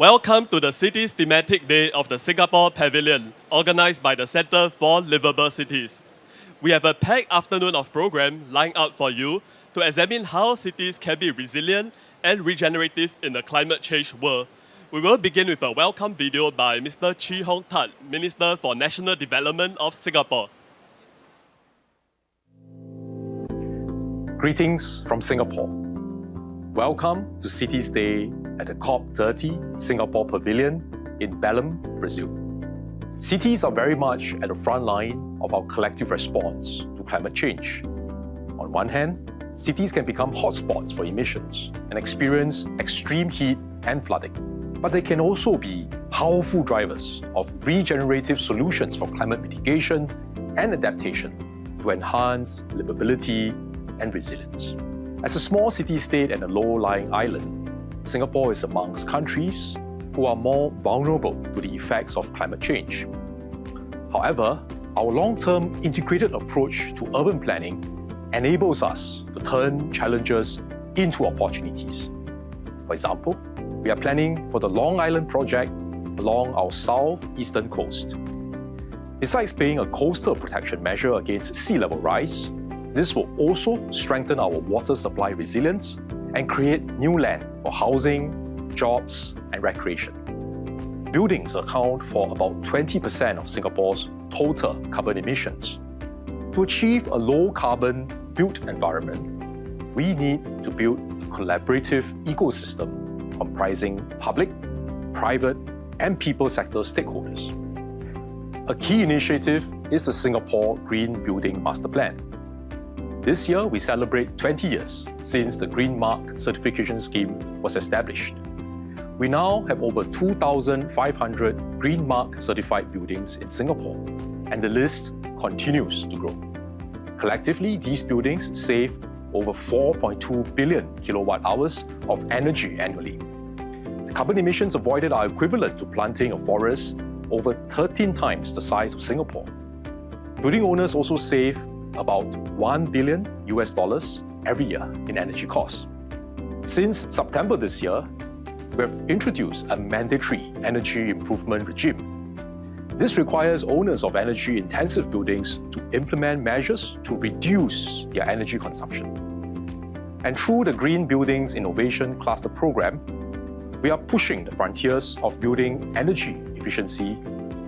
Welcome to the Cities Thematic Day of the Singapore Pavilion, organized by the Centre for Liveable Cities. We have a packed afternoon of program lined out for you to examine how cities can be resilient and regenerative in the climate change world. We will begin with a welcome video by Mr. Chee Minister for National Development of Singapore. Greetings from Singapore. Welcome to Cities Day at the COP30 Singapore Pavilion in Belém, Brazil. Cities are very much at the front line of our collective response to climate change. On one hand, cities can become hotspots for emissions and experience extreme heat and flooding. But they can also be powerful drivers of regenerative solutions for climate mitigation and adaptation to enhance livability and resilience. As a small city-state and a low-lying island, Singapore is amongst countries who are more vulnerable to the effects of climate change. However, our long-term integrated approach to urban planning enables us to turn challenges into opportunities. For example, we are planning for the Long Island project along our southeastern coast. Besides being a coastal protection measure against sea level rise, this will also strengthen our water supply resilience and create new land for housing, jobs, and recreation. Buildings account for about 20% of Singapore's total carbon emissions. To achieve a low-carbon built environment, we need to build a collaborative ecosystem comprising public, private, and people sector stakeholders. A key initiative is the Singapore Green Building Master Plan. This year, we celebrate 20 years since the Green Mark certification scheme was established. We now have over 2,500 Green Mark certified buildings in Singapore, and the list continues to grow. Collectively, these buildings save over 4.2 billion kilowatt hours of energy annually. The carbon emissions avoided are equivalent to planting a forest over 13 times the size of Singapore. Building owners also save about $1 billion every year in energy costs. Since September this year, we have introduced a mandatory energy improvement regime. This requires owners of energy-intensive buildings to implement measures to reduce their energy consumption. And through the Green Buildings Innovation Cluster Program, we are pushing the frontiers of building energy efficiency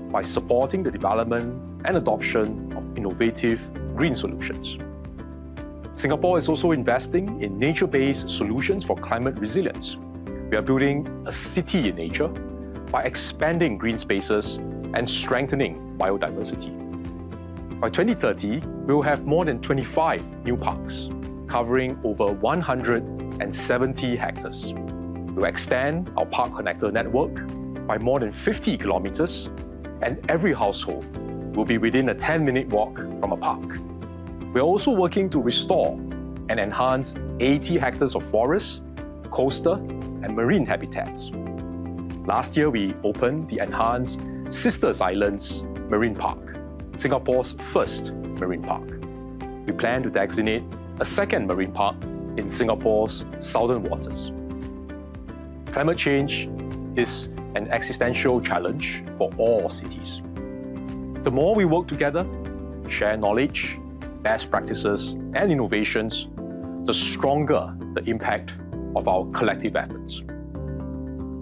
by supporting the development and adoption of innovative green solutions. Singapore is also investing in nature-based solutions for climate resilience. We are building a city in nature by expanding green spaces and strengthening biodiversity. By 2030, we will have more than 25 new parks, covering over 170 hectares. We will extend our park connector network by more than 50 kilometers, and every household will be within a 10-minute walk from a park. We are also working to restore and enhance 80 hectares of forest, coastal, and marine habitats. Last year, we opened the enhanced Sisters Islands Marine Park, Singapore's first marine park. We plan to designate a second marine park in Singapore's southern waters. Climate change is an existential challenge for all cities. The more we work together, share knowledge, best practices, and innovations, the stronger the impact of our collective efforts.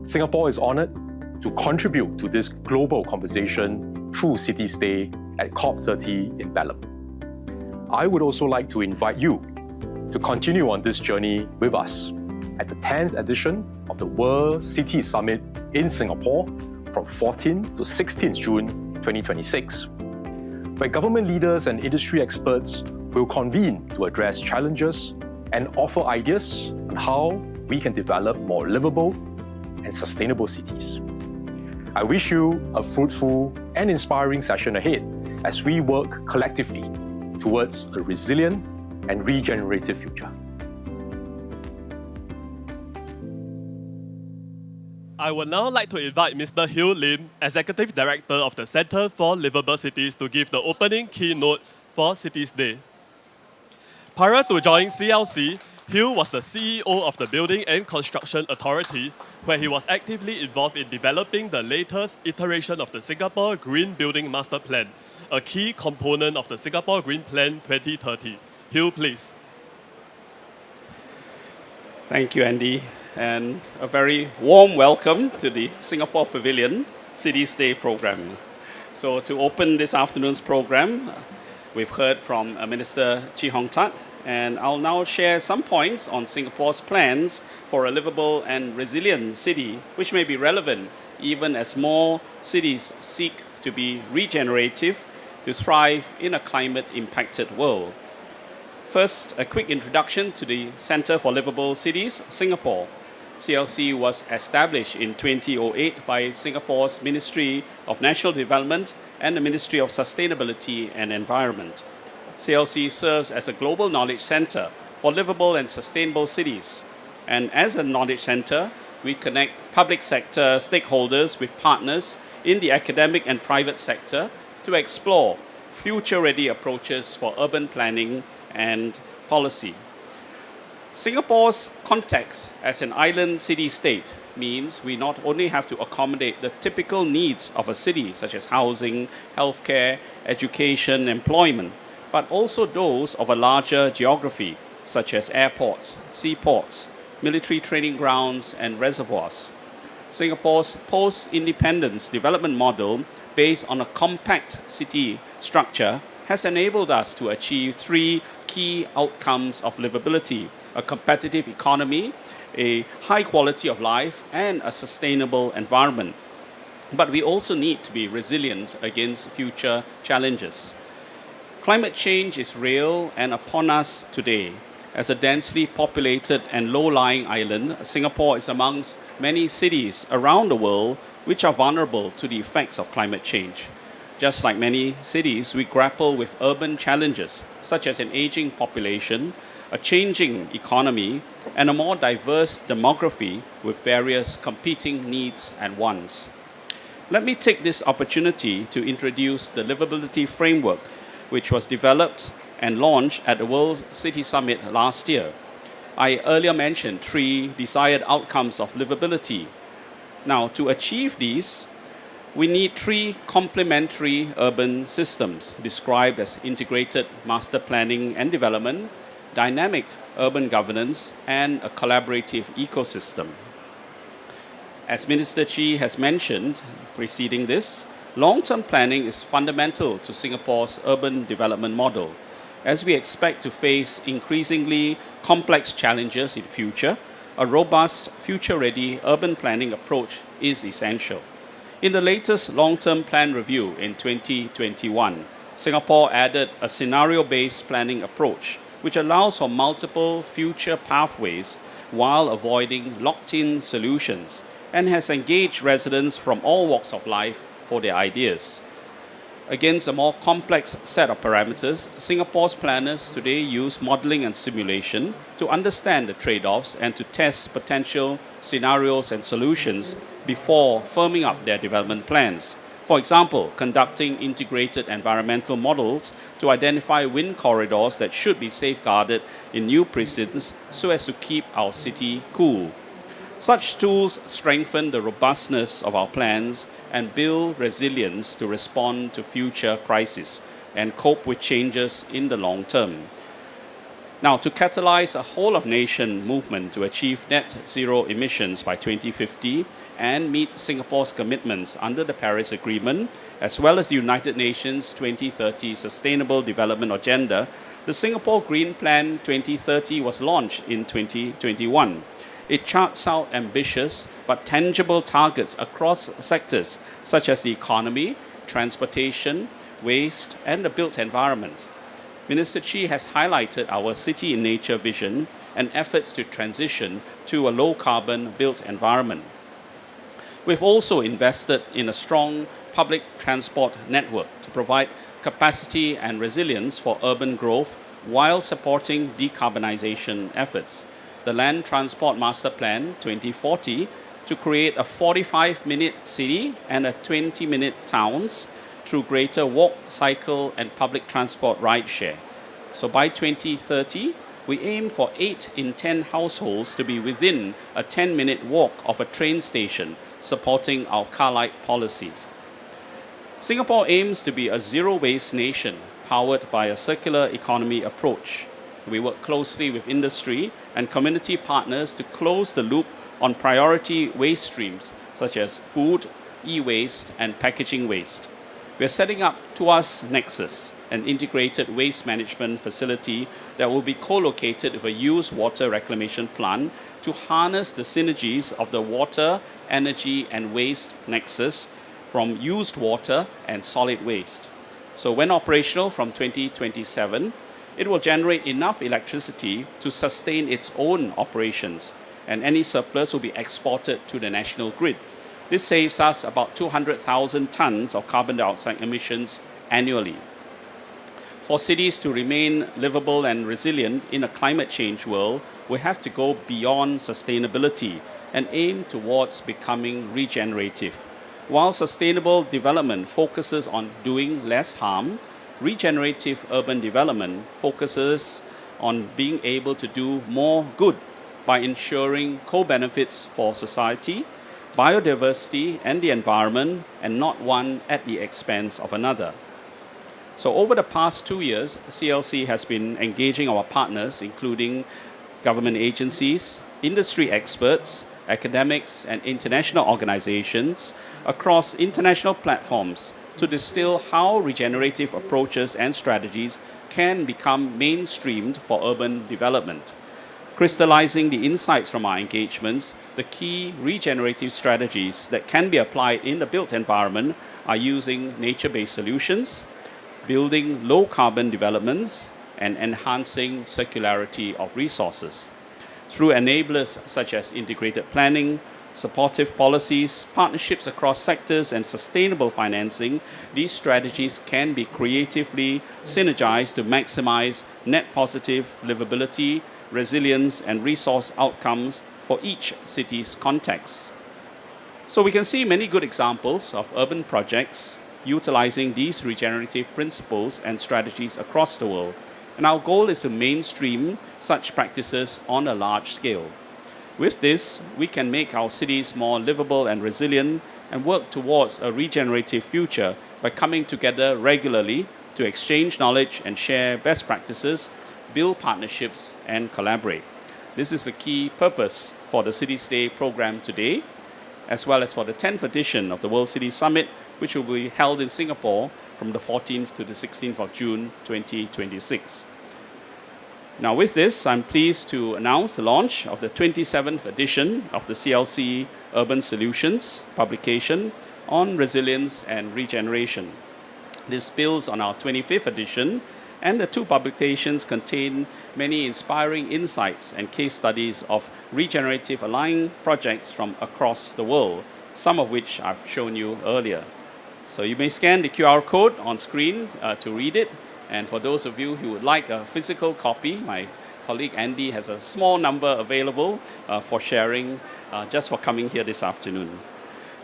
Singapore is honoured to contribute to this global conversation through Cities Day at COP30 in Belém. I would also like to invite you to continue on this journey with us at the 10th edition of the World City Summit in Singapore from 14 to 16 June 2026, where government leaders and industry experts will convene to address challenges and offer ideas on how we can develop more livable and sustainable cities. I wish you a fruitful and inspiring session ahead as we work collectively towards a resilient and regenerative future. I would now like to invite Mr. Hugh Lim, Executive Director of the Centre for Liveable Cities, to give the opening keynote for Cities Day. Prior to joining CLC, Hugh was the CEO of the Building and Construction Authority, where he was actively involved in developing the latest iteration of the Singapore Green Building Master Plan, a key component of the Singapore Green Plan 2030. Hugh, please. Thank you, Andy, and a very warm welcome to the Singapore Pavilion Cities Day program. So to open this afternoon's program, we've heard from Minister Chee and I'll now share some points on Singapore's plans for a livable and resilient city, which may be relevant even as more cities seek to be regenerative to thrive in a climate-impacted world. First, a quick introduction to the Centre for Liveable Cities, Singapore. CLC was established in 2008 by Singapore's Ministry of National Development and the Ministry of Sustainability and Environment. CLC serves as a global knowledge centre for livable and sustainable cities. And as a knowledge centre, we connect public sector stakeholders with partners in the academic and private sector to explore future-ready approaches for urban planning and policy. Singapore's context as an island city-state means we not only have to accommodate the typical needs of a city, such as housing, healthcare, education, employment, but also those of a larger geography, such as airports, seaports, military training grounds, and reservoirs. Singapore's post-independence development model, based on a compact city structure, has enabled us to achieve three key outcomes of livability: a competitive economy, a high quality of life, and a sustainable environment. But we also need to be resilient against future challenges. Climate change is real and upon us today. As a densely populated and low-lying island, Singapore is amongst many cities around the world which are vulnerable to the effects of climate change. Just like many cities, we grapple with urban challenges such as an aging population, a changing economy, and a more diverse demography with various competing needs and wants. Let me take this opportunity to introduce the Livability Framework, which was developed and launched at the World City Summit last year. I earlier mentioned three desired outcomes of livability. Now, to achieve these, we need three complementary urban systems described as integrated master planning and development, dynamic urban governance, and a collaborative ecosystem. As Minister Chee has mentioned preceding this, long-term planning is fundamental to Singapore's urban development model. As we expect to face increasingly complex challenges in future, a robust, future-ready urban planning approach is essential. In the latest long-term plan review in 2021, Singapore added a scenario-based planning approach, which allows for multiple future pathways while avoiding locked-in solutions, and has engaged residents from all walks of life for their ideas. Against a more complex set of parameters, Singapore's planners today use modeling and simulation to understand the trade-offs and to test potential scenarios and solutions before firming up their development plans. For example, conducting integrated environmental models to identify wind corridors that should be safeguarded in new precincts so as to keep our city cool. Such tools strengthen the robustness of our plans and build resilience to respond to future crises and cope with changes in the long term. Now, to catalyze a whole-of-nation movement to achieve net zero emissions by 2050 and meet Singapore's commitments under the Paris Agreement, as well as the United Nations 2030 Sustainable Development Agenda, the Singapore Green Plan 2030 was launched in 2021. It charts out ambitious but tangible targets across sectors such as the economy, transportation, waste, and the built environment. Minister Chee has highlighted our city in nature vision and efforts to transition to a low-carbon built environment. We've also invested in a strong public transport network to provide capacity and resilience for urban growth while supporting decarbonization efforts. The Land Transport Master Plan 2040 to create a 45-minute city and a 20-minute towns through greater walk, cycle, and public transport rideshare. So by 2030, we aim for 8 in 10 households to be within a 10-minute walk of a train station, supporting our car-light policies. Singapore aims to be a zero-waste nation, powered by a circular economy approach. We work closely with industry and community partners to close the loop on priority waste streams such as food, e-waste, and packaging waste. We are setting up Tuas Nexus, an integrated waste management facility that will be co-located with a used water reclamation plant to harness the synergies of the water, energy, and waste nexus from used water and solid waste. So when operational from 2027, it will generate enough electricity to sustain its own operations, and any surplus will be exported to the national grid. This saves us about 200,000 tons of carbon dioxide emissions annually. For cities to remain livable and resilient in a climate change world, we have to go beyond sustainability and aim towards becoming regenerative. While sustainable development focuses on doing less harm, regenerative urban development focuses on being able to do more good by ensuring co-benefits for society, biodiversity, and the environment, and not one at the expense of another. So over the past 2 years, CLC has been engaging our partners, including government agencies, industry experts, academics, and international organizations across international platforms to distill how regenerative approaches and strategies can become mainstreamed for urban development. Crystallizing the insights from our engagements, the key regenerative strategies that can be applied in the built environment are using nature-based solutions, building low-carbon developments, and enhancing circularity of resources. Through enablers such as integrated planning, supportive policies, partnerships across sectors, and sustainable financing, these strategies can be creatively synergized to maximize net positive livability, resilience, and resource outcomes for each city's context. So we can see many good examples of urban projects utilizing these regenerative principles and strategies across the world. And our goal is to mainstream such practices on a large scale. With this, we can make our cities more livable and resilient and work towards a regenerative future by coming together regularly to exchange knowledge and share best practices, build partnerships, and collaborate. This is the key purpose for the Cities Day program today, as well as for the 10th edition of the World City Summit, which will be held in Singapore from the 14th to the 16th of June 2026. Now with this, I'm pleased to announce the launch of the 27th edition of the CLC Urban Solutions publication on resilience and regeneration. This builds on our 25th edition, and the two publications contain many inspiring insights and case studies of regenerative aligned projects from across the world, some of which I've shown you earlier. So you may scan the QR code on screen to read it. And for those of you who would like a physical copy, my colleague Andy has a small number available for sharing just for coming here this afternoon.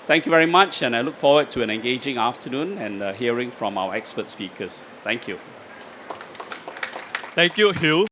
Thank you very much, and I look forward to an engaging afternoon and hearing from our expert speakers. Thank you. Thank you, Hugh.